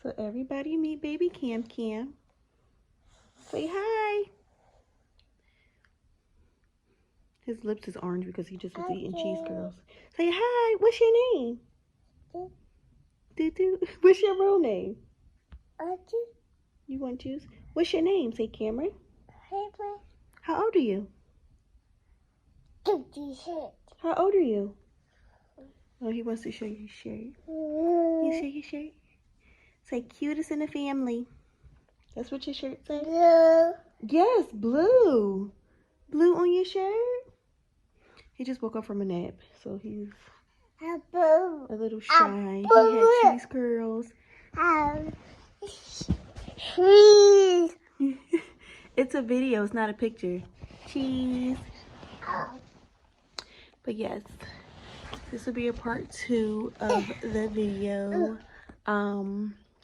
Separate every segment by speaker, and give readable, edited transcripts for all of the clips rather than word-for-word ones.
Speaker 1: So everybody meet baby Cam Cam. Say hi. His lips is orange because he just was eating cheese curls. Say hi. What's your name? Doo. What's your real name? You want juice? What's your name? Say Cameron. How old are you? How old are you? Oh, he wants to show you his shirt. You show your shirt? Say cutest in the family. That's what your shirt says?
Speaker 2: Blue.
Speaker 1: Yes, blue. Blue on your shirt? He just woke up from a nap, so he's a little shy. He had cheese curls. It's a video, it's not a picture. Cheese. But yes, this will be a part 2 of the video.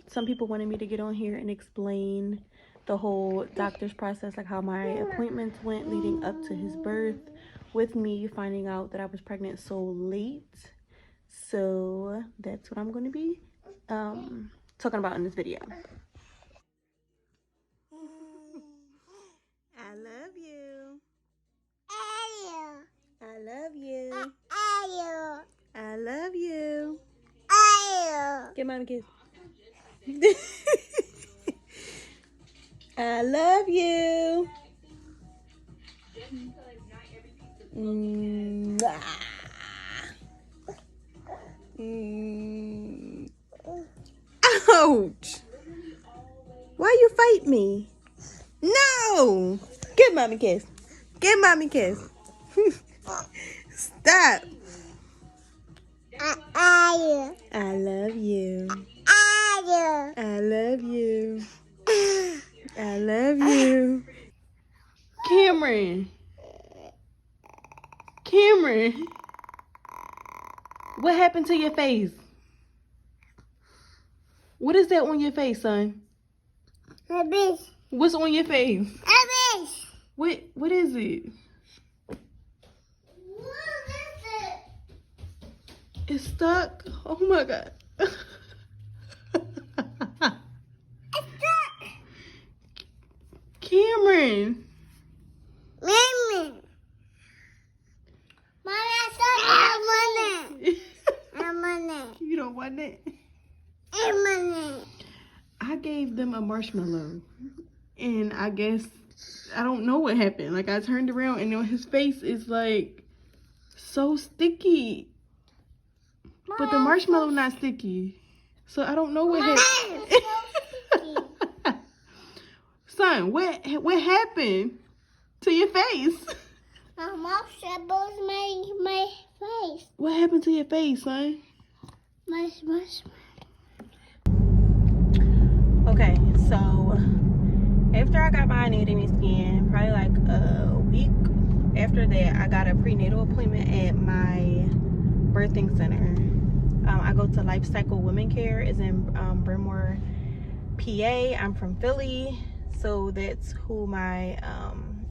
Speaker 1: Some people wanted me to get on here and explain the whole doctor's process, like how my appointments went leading up to his birth, with me finding out that I was pregnant so late. So that's what I'm going to be talking about in this video. I love you. I love you. I love you. Give Mom a kiss. I love you. Ouch! Why you fight me? No! Give Mommy a kiss. Give Mommy a kiss. Stop. I love you. I love you. I love you. Cameron. What happened to your face? What is that on your face, son? What's on your face? What is it? It's stuck? Oh my God. Cameron. You don't want it? I gave them a marshmallow. And I guess, I don't know what happened. Like, I turned around and on his face is like so sticky. But the marshmallow not sticky. So I don't know what happened. Son, what happened to your face?
Speaker 2: My face.
Speaker 1: What happened to your face, son? Okay, so after I got my anatomy scan, probably like a week after that, I got a prenatal appointment at my birthing center. I go to Life Cycle Women Care. It's in Brentwood, PA. I'm from Philly, so that's who my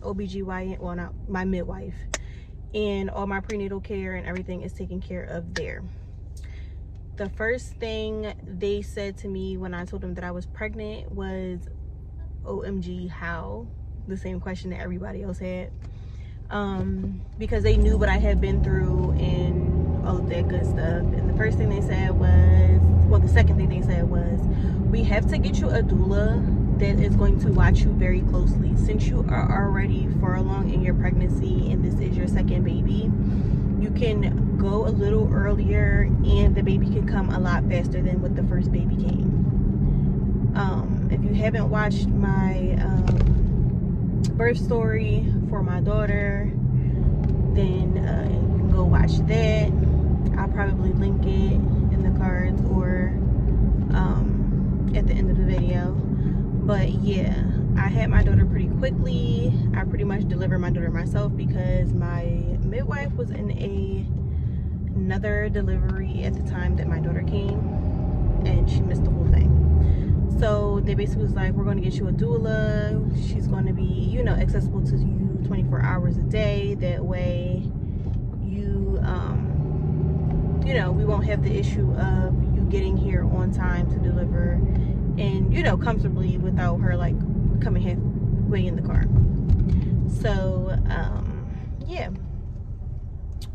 Speaker 1: OBGYN, well, not my midwife, and all my prenatal care and everything is taken care of there. The first thing they said to me when I told them that I was pregnant was, OMG, how? The same question that everybody else had. Because they knew what I had been through and all of that good stuff. And the first thing they said was, well, the second thing they said was, we have to get you a doula that is going to watch you very closely. Since you are already far along in your pregnancy and this is your second baby, you can go a little earlier and the baby can come a lot faster than what the first baby came. If you haven't watched my birth story for my daughter, then you can go watch that. I'll probably link it in the cards or at the end of the video. But yeah, I had my daughter pretty quickly. I pretty much delivered my daughter myself because my midwife was in another delivery at the time that my daughter came, and she missed the whole thing. So they basically was like, we're going to get you a doula. She's going to be, you know, accessible to you 24 hours a day. That way you, you know, we won't have the issue of you getting here on time to deliver you know, comfortably without her like coming halfway in the car. So yeah,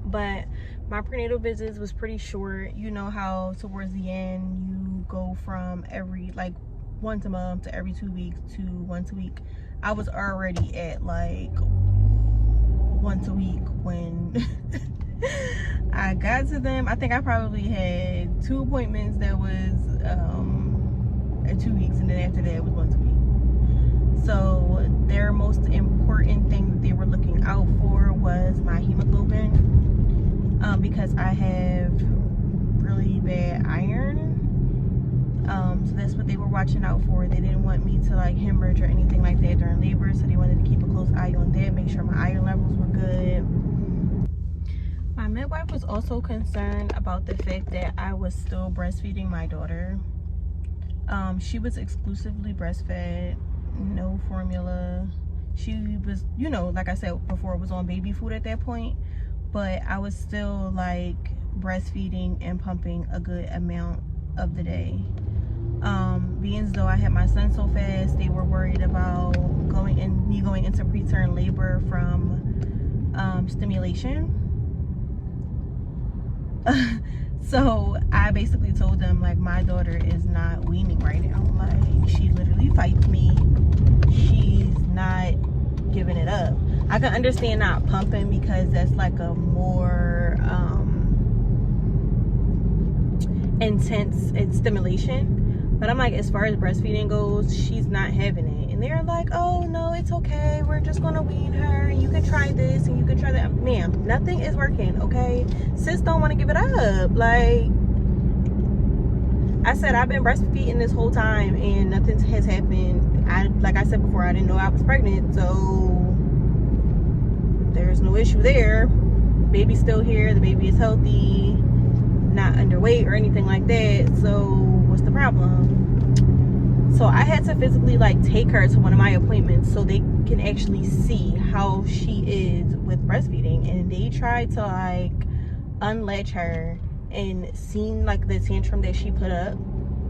Speaker 1: but my prenatal visits was pretty short. You know how towards the end you go from every like once a month to every 2 weeks to once a week. I was already at like once a week when I got to them. I think I probably had 2 appointments that was at 2 weeks, and then after that it was once a week. So their most important thing that they were looking out for was my hemoglobin, because I have really bad iron. So that's what they were watching out for. They didn't want me to like hemorrhage or anything like that during labor, so they wanted to keep a close eye on that, make sure my iron levels were good. My midwife was also concerned about the fact that I was still breastfeeding my daughter. She was exclusively breastfed, no formula. She was, you know, like I said before, was on baby food at that point, but I was still like breastfeeding and pumping a good amount of the day. Being as though I had my son so fast, they were worried about me going into preterm labor from stimulation. So I basically told them, like, my daughter is not weaning right now. Like, she literally fights me. She's not giving it up. I can understand not pumping because that's like a more intense stimulation. But I'm like, as far as breastfeeding goes, she's not having it. And they're like, oh no, it's okay, we're just gonna wean her, and you can try this and you can try that. Ma'am, nothing is working, okay? Sis don't want to give it up. Like I said, I've been breastfeeding this whole time and nothing has happened. Like I said before, I didn't know I was pregnant, so there's no issue there. Baby's still here, the baby is healthy, not underweight or anything like that, so what's the problem? So I had to physically like take her to one of my appointments so they can actually see how she is with breastfeeding. And they tried to like unlatch her and seen like the tantrum that she put up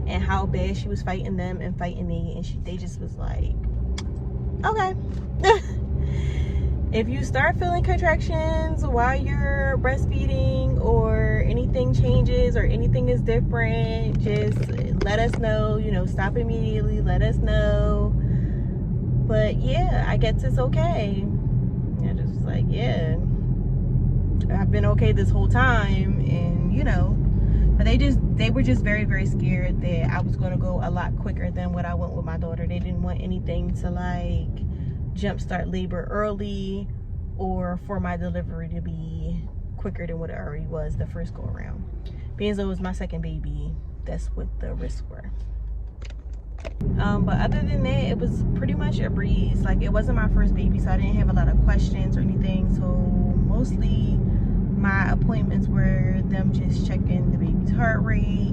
Speaker 1: and how bad she was fighting them and fighting me, and they just was like, okay. If you start feeling contractions while you're breastfeeding, or anything changes or anything is different, just let us know, you know, stop immediately, let us know. But yeah, I guess it's okay. I just was like, yeah, I've been okay this whole time. And you know, but they were just very, very scared that I was going to go a lot quicker than what I went with my daughter. They didn't want anything to like jumpstart labor early, or for my delivery to be quicker than what it already was the first go around. Being as though it was my second baby, that's what the risks were. But other than that, it was pretty much a breeze. Like, it wasn't my first baby, so I didn't have a lot of questions or anything. So mostly my appointments were them just checking the baby's heart rate,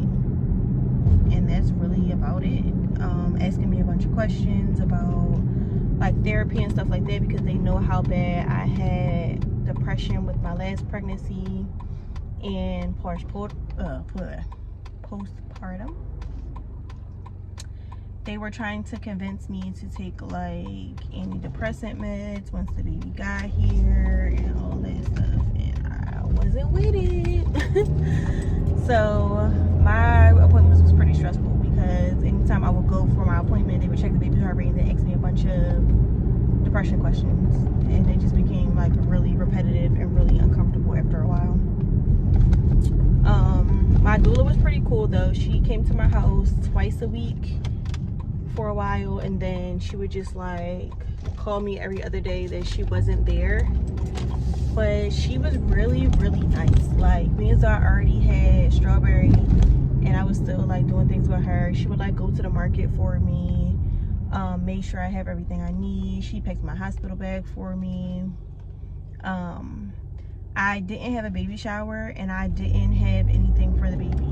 Speaker 1: and that's really about it. Asking me a bunch of questions about like therapy and stuff like that, because they know how bad I had depression with my last pregnancy and postpartum. They were trying to convince me to take like antidepressant meds once the baby got here and all that stuff, and I wasn't with it. So my appointments was pretty stressful, because anytime I would go for my appointment, they would check the baby's heart rate and then ask me a bunch of depression questions, and it just became like really repetitive and really uncomfortable after a while. My doula was pretty cool though. She came to my house twice a week for a while, and then she would just like call me every other day that she wasn't there. But she was really, really nice. Like, being as I already had Strawberry and I was still like doing things with her, she would like go to the market for me, make sure I have everything I need. She packed my hospital bag for me. I didn't have a baby shower, and I didn't have anything for the baby.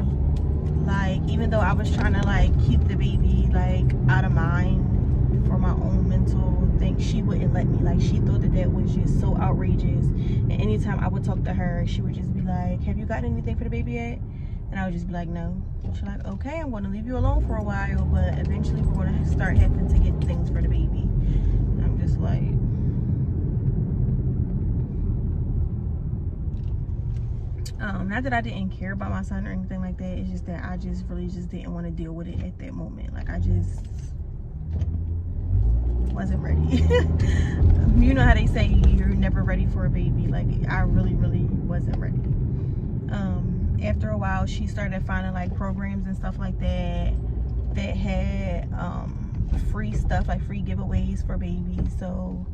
Speaker 1: Like, even though I was trying to like keep the baby like out of mind for my own mental thing, she wouldn't let me. Like, she thought that that was just so outrageous. And anytime I would talk to her, she would just be like, have you gotten anything for the baby yet? And I would just be like, no. She's like, okay, I'm going to leave you alone for a while, but eventually we're going start having to get things for the baby. And I'm just like, not that I didn't care about my son or anything like that. It's just that I just really just didn't want to deal with it at that moment. Like, I just wasn't ready. You know how they say you're never ready for a baby. Like, I really wasn't ready. After a while, she started finding like programs and stuff like that that had free stuff, like free giveaways for babies. So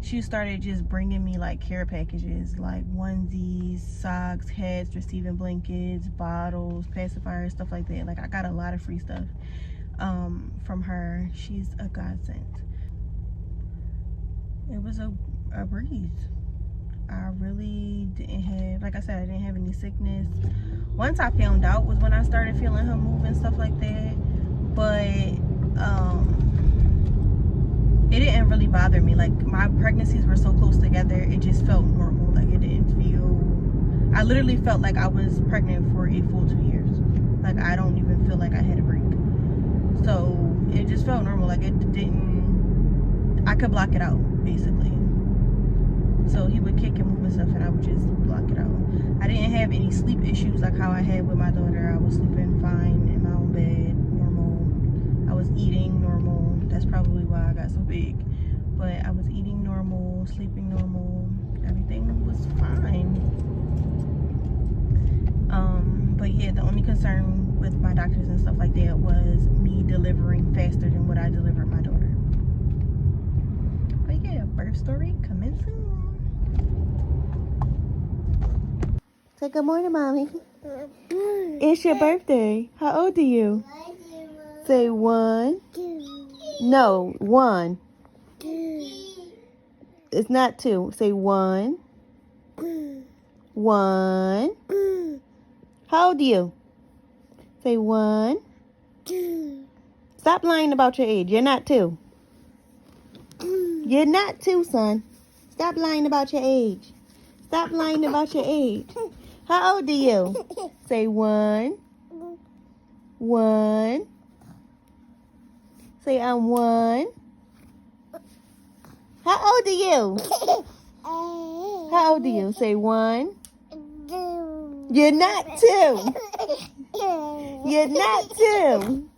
Speaker 1: she started just bringing me like care packages, like onesies, socks, hats, receiving blankets, bottles, pacifiers, stuff like that. Like, I got a lot of free stuff from her. She's a godsend. It was a breeze. I really didn't have, like I said, I didn't have any sickness. Once I found out was when I started feeling her move and stuff like that. But it didn't really bother me. Like, my pregnancies were so close together, it just felt normal. Like, it didn't feel, I literally felt like I was pregnant for a full 2 years. Like, I don't even feel like I had a break. So it just felt normal. Like, it didn't, I could block it out basically. So he would kick and move and stuff, and I would just block it out. I didn't have any sleep issues like how I had with my daughter. I was sleeping fine in my own bed, normal. I was eating normal. That's probably why I got so big. But I was eating normal, sleeping normal. Everything was fine. But yeah, the only concern with my doctors and stuff like that was me delivering faster than what I delivered my daughter. But yeah, birth story coming soon. Say good morning, Mommy. It's your birthday. How old are you? Say 1. No, 1. It's not 2. Say 1. 1. How old are you? Say 1. Stop lying about your age. You're not 2. You're not 2, son. Stop lying about your age. Stop lying about your age. How old are you? Say 1. 1. Say I'm 1. How old are you? How old are you? Say 1. You're not 2. You're not 2.